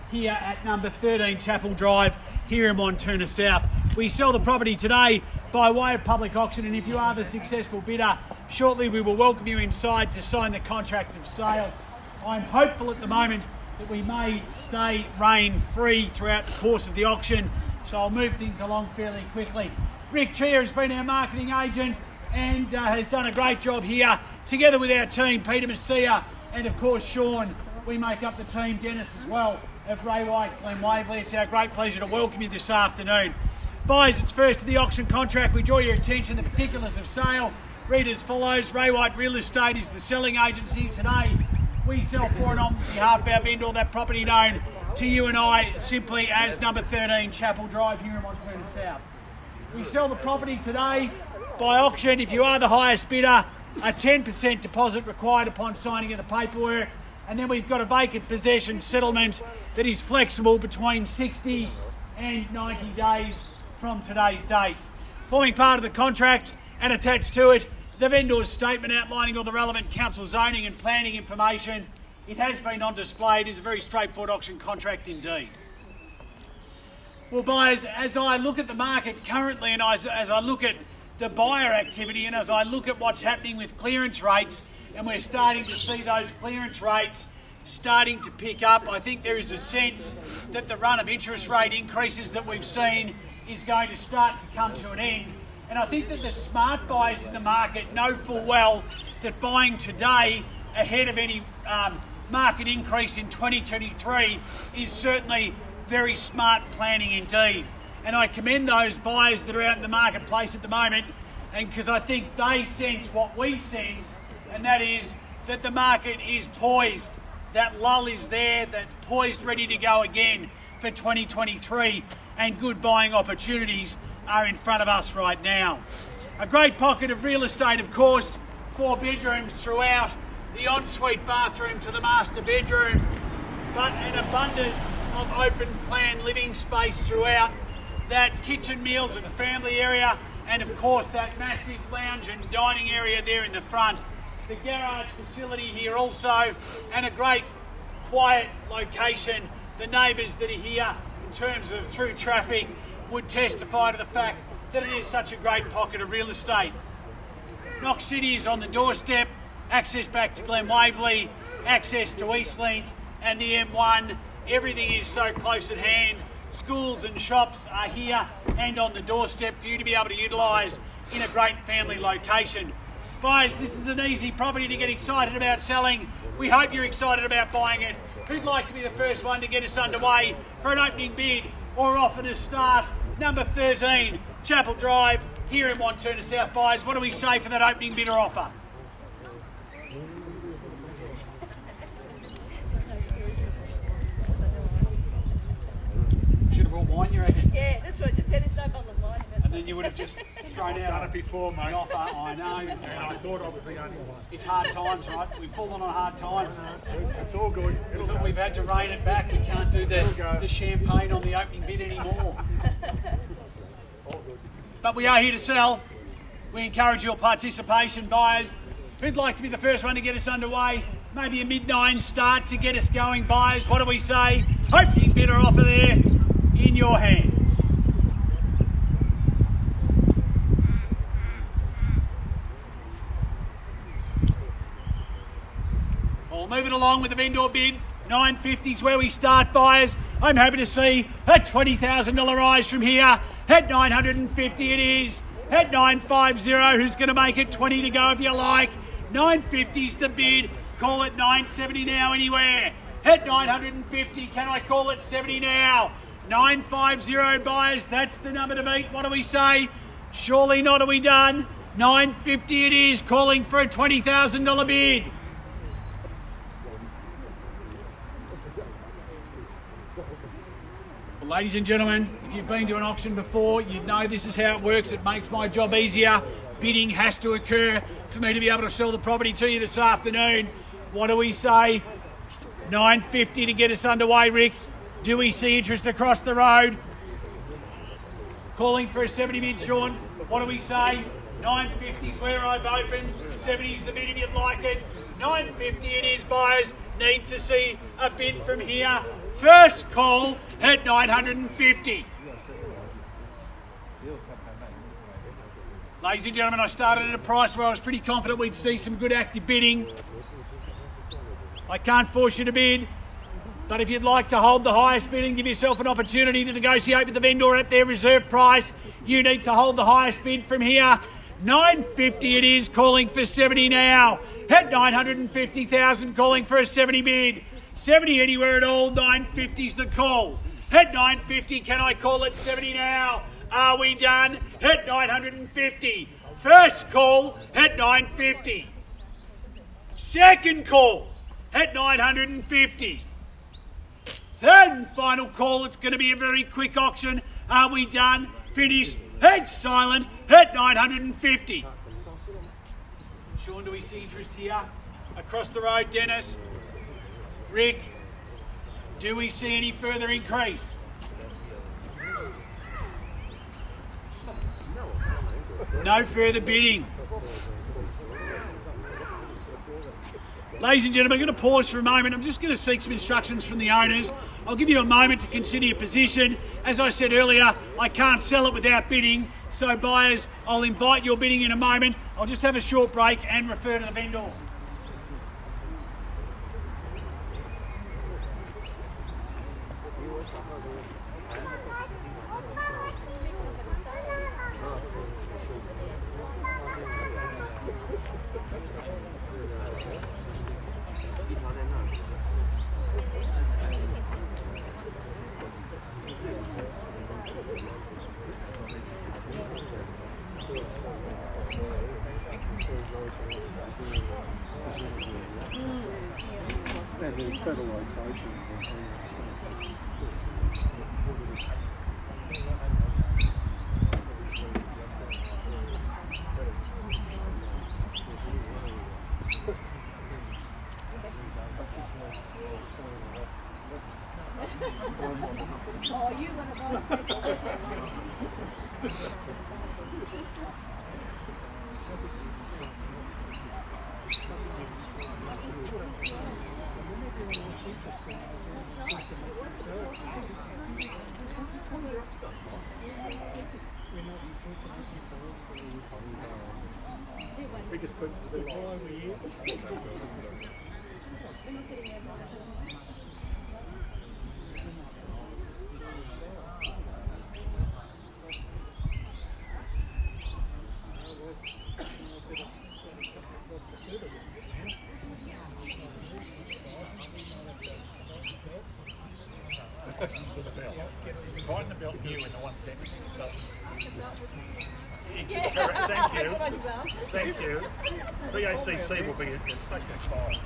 Here at number 13 Chappell Drive here in Wantirna South. We sell the property today by way of public auction, and if you are the successful bidder, shortly we will welcome you inside to sign the contract of sale. I'm hopeful at the moment that we may stay rain free throughout the course of the auction, so I'll move things along fairly quickly. Rick Cheah has been our marketing agent and has done a great job here, together with our team, Peter Cheah and of course Shaun. We make up the team, Dennis as well, of Ray White, Glen, Waverley. It's our great pleasure to welcome you this afternoon. Buyers, it's first to the auction contract. We draw your attention to the particulars of sale. Read as follows. Ray White Real Estate is the selling agency. Today, we sell for and on behalf of our vendor that property known to you and I simply as number 13 Chappell Drive here in Wantirna South. We sell the property today by auction. If you are the highest bidder, a 10% deposit required upon signing of the paperwork. And then we've got a vacant possession settlement that is flexible between 60 and 90 days from today's date. Forming part of the contract and attached to it, the vendor's statement outlining all the relevant council zoning and planning information. It has been on display. It is a very straightforward auction contract indeed. Well, buyers, as I look at the market currently and as I look at the buyer activity and as I look at what's happening with clearance rates, and we're starting to see those clearance rates starting to pick up, I think there is a sense that the run of interest rate increases that we've seen is going to start to come to an end. And I think that the smart buyers in the market know full well that buying today ahead of any market increase in 2023 is certainly very smart planning indeed. And I commend those buyers that are out in the marketplace at the moment, and because I think they sense what we sense, and that is that the market is poised. That lull is there, that's poised, ready to go again for 2023, and good buying opportunities are in front of us right now. A great pocket of real estate, of course, 4 bedrooms throughout, the ensuite bathroom to the master bedroom, but an abundance of open plan living space throughout, that kitchen, meals and a family area, and of course that massive lounge and dining area there in the front. The garage facility here also, and a great quiet location. The neighbours that are here in terms of through traffic would testify to the fact that it is such a great pocket of real estate. Knox City is on the doorstep, access back to Glen, Waverley, access to Eastlink and the M1. Everything is so close at hand. Schools and shops are here and on the doorstep for you to be able to utilise in a great family location. Buyers, this is an easy property to get excited about selling. We hope you're excited about buying it. Who'd like to be the first one to get us underway for an opening bid or offer to start? Number 13, Chappell Drive, here in Wantirna South. Buyers, what do we say for that opening bid or offer? Should have brought wine, you reckon? Yeah, that's what I just said. There's no bottle of wine. And then you would have just thrown out done it before, mate. the offer. I know. And I thought I was the only one. It's hard times, right? We've fallen on hard times. It's all good. It'll go. We've had to rein it back. We can't do the champagne on the opening bid anymore. But we are here to sell. We encourage your participation, buyers. Who'd like to be the first one to get us underway? Maybe a mid-9 start to get us going, buyers. What do we say? Opening bid or offer there in your hands. Well, moving along with the vendor bid, 950 is where we start, buyers. I'm happy to see a $20,000 rise from here. At 950 it is. At 950, who's going to make it 20 to go if you like? 950's the bid. Call it 970 now anywhere. At 950, can I call it 70 now? 950 buyers, that's the number to beat. What do we say? Surely not, are we done? 950 it is, calling for a $20,000 bid. Well, ladies and gentlemen, if you've been to an auction before, you'd know this is how it works. It makes my job easier. Bidding has to occur for me to be able to sell the property to you this afternoon. What do we say? 950 to get us underway, Rick. Do we see interest across the road? Calling for a 70 bid, Shaun. What do we say? 950 is where I've opened. 70 is the bid if you'd like it. 950 it is, buyers. Need to see a bid from here First call at 950. Ladies and gentlemen, I started at a price where I was pretty confident we'd see some good active bidding. I can't force you to bid, but if you'd like to hold the highest bid and give yourself an opportunity to negotiate with the vendor at their reserve price, you need to hold the highest bid from here. 950 it is, calling for 70 now. At 950,000, calling for a 70 bid. 70 anywhere at all, 950's the call. At 950, can I call it 70 now? Are we done? At 950. First call at 950. Second call at 950. Third and final call. It's going to be a very quick auction. Are we done? Finished. Head silent at 950. Shaun, do we see interest here? Across the road, Dennis. Rick, do we see any further increase? No further bidding. Ladies and gentlemen, I'm going to pause for a moment. I'm just going to seek some instructions from the owners. I'll give you a moment to consider your position. As I said earlier, I can't sell it without bidding. So buyers, I'll invite your bidding in a moment. I'll just have a short break and refer to the vendor. Oh, you want to buy We just put the all over here. Find the belt here in the one sentence. Thank you. Thank you. VACC will be at station 5.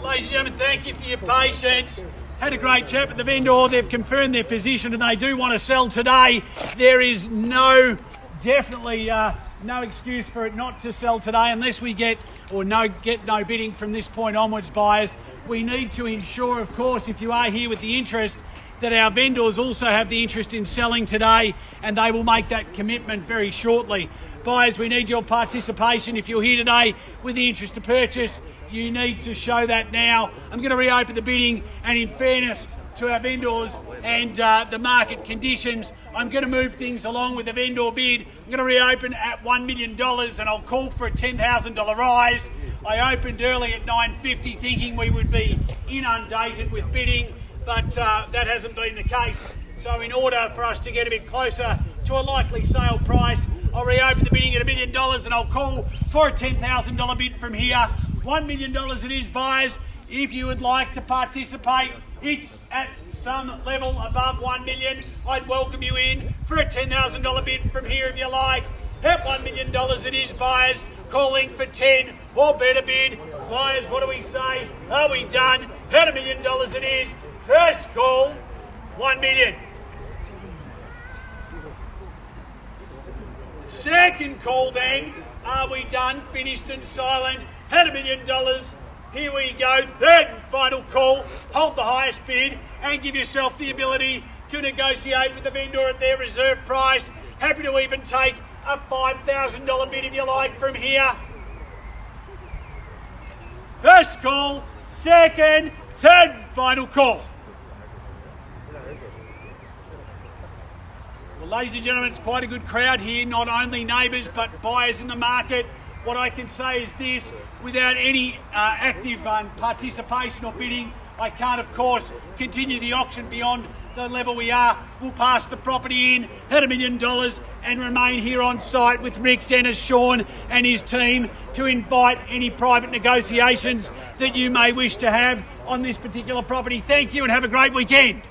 Ladies and gentlemen, thank you for your patience. Had a great chat with the vendor. They've confirmed their position and they do want to sell today. There is definitely no excuse for it not to sell today unless we get no bidding from this point onwards, buyers. We need to ensure, of course, if you are here with the interest, that our vendors also have the interest in selling today, and they will make that commitment very shortly. Buyers, we need your participation. If you're here today with the interest to purchase, you need to show that now. I'm going to reopen the bidding, and in fairness to our vendors and the market conditions, I'm going to move things along with the vendor bid. I'm going to reopen at $1 million, and I'll call for a $10,000 rise. I opened early at $950 thinking we would be inundated with bidding, but that hasn't been the case. So in order for us to get a bit closer to a likely sale price, I'll reopen the bidding at $1 million and I'll call for a $10,000 bid from here. $1 million it is, buyers. If you would like to participate, it's at some level above 1 million. I'd welcome you in for a $10,000 bid from here if you like. At $1 million it is, buyers. Calling for 10 or better bid. Buyers, what do we say? Are we done? At $1 million it is. First call, 1 million. Second call then. Are we done? Finished and silent. At $1 million. Here we go. Third and final call. Hold the highest bid and give yourself the ability to negotiate with the vendor at their reserve price. Happy to even take a $5,000 bid if you like from here. First call, second, third and final call. Well, ladies and gentlemen, it's quite a good crowd here, not only neighbours but buyers in the market. What I can say is this, without any active participation or bidding, I can't, of course, continue the auction beyond the level we are. We'll pass the property in at $1 million and remain here on site with Rick, Dennis, Shaun and his team to invite any private negotiations that you may wish to have on this particular property. Thank you and have a great weekend.